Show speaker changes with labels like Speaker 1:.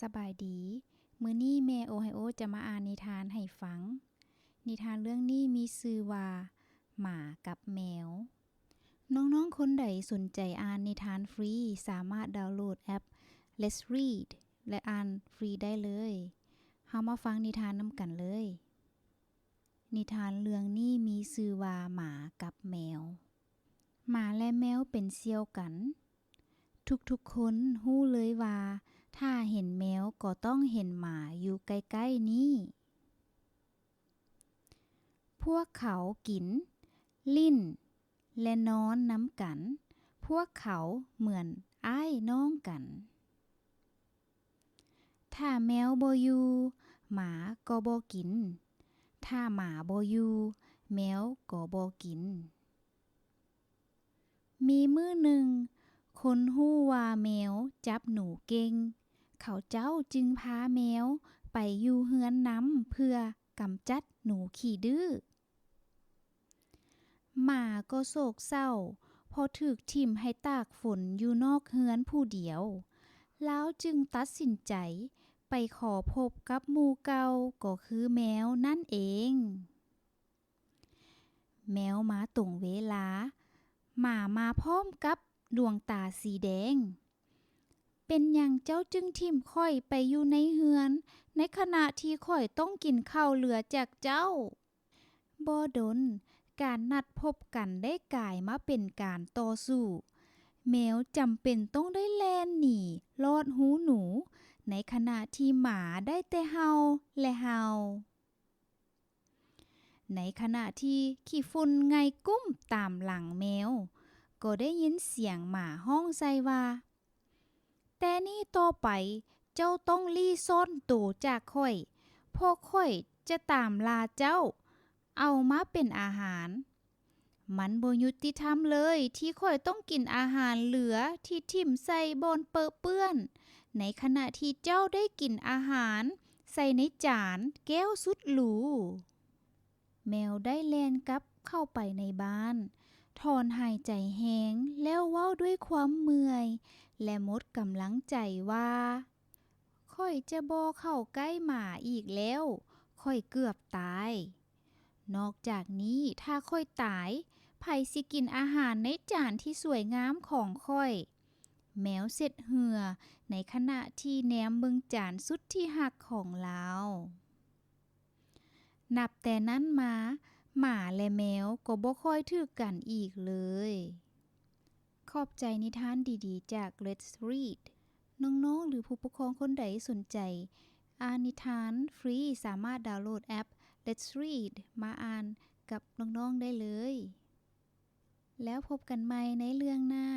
Speaker 1: สบายดีมื้อนี้แม่โอไฮโอจะมาอ่านนิทานให้ฟังนิทานเรื่องนี้มีชื่อว่าหมากับแมวน้องๆคนใดสนใจอ่านนิทานฟรีสามารถดาวน์โหลดแอป Let's Read และอ่านฟรีได้เลยเฮามาฟังนิทานนำกันเลยนิทานเรื่องนี้มีชื่อว่าหมากับแมวหมาและแมวเป็นเสี่ยวกันทุกๆคนรู้เลยว่าถ้าเห็นแมวก็ต้องเห็นหมาอยู่ใกล้ๆนี้พวกเขากินลิ้นและนอนน้ำกันพวกเขาเหมือนอ้ายน้องกันถ้าแมวบ่อยู่หมาก็บ่กินถ้าหมาบ่อยู่แมวก็บ่กินมีมื้อหนึ่งคนฮู้ว่าแมวจับหนูเก่งเขาเจ้าจึงพาแมวไปอยู่เฮือนนำเพื่อกำจัดหนูขี้ดื้อหมาก็โศกเศร้าพอถูกทิ่มให้ตากฝนอยู่นอกเฮือนผู้เดียวแล้วจึงตัดสินใจไปขอพบกับหมู่เก่าก็คือแมวนั่นเองแมวมาตรงเวลาหมามาพร้อมกับดวงตาสีแดงเป็นหยังเจ้าจึงทิ่มข้อยไปอยู่ในเฮือนในขณะที่ข้อยต้องกินข้าวเหลือจากเจ้าบ่ดนการนัดพบกันได้กลายมาเป็นการต่อสู้แมวจำเป็นต้องได้แล่นหนีลอดหูหนูในขณะที่หมาได้แต่เห่าและเห่าในขณะที่ขี้ฝุ่นไงกุ้มตามหลังแมวก็ได้ยินเสียงหมาห้องใส่ว่าแต่นี่ต่อไปเจ้าต้องลี้ซ่อนตัวจากข้อยเพราะข้อยจะตามล่าเจ้าเอามาเป็นอาหารมันบ่ยุติธรรมเลยที่ข้อยต้องกินอาหารเหลือที่ทิ่มใส่บอนเปอะเปื้อนในขณะที่เจ้าได้กินอาหารใส่ในจานแก้วสุดหรูแมวได้แล่นกลับเข้าไปในบ้านถอนหายใจแฮงแล้วเว้าด้วยความเมื่อยและหมดกำลังใจว่าข้อยจะบ่เข้าใกล้หมาอีกแล้วข้อยเกือบตายนอกจากนี้ถ้าข้อยตายไผสิกินอาหารในจานที่สวยงามของข้อยแมวเสร็จเหือในขณะที่แนมเบิ่งจานสุดที่หักของเรานับแต่นั้นมาหมาและแมวก็บ่ค่อยถูกกันอีกเลยขอบใจนิทานดีๆจาก Let's Read น้องๆหรือผู้ปกครองคนใดสนใจอ่านนิทานฟรีสามารถดาวน์โหลดแอป Let's Read มาอ่านกับน้องๆได้เลยแล้วพบกันใหม่ในเรื่องหน้า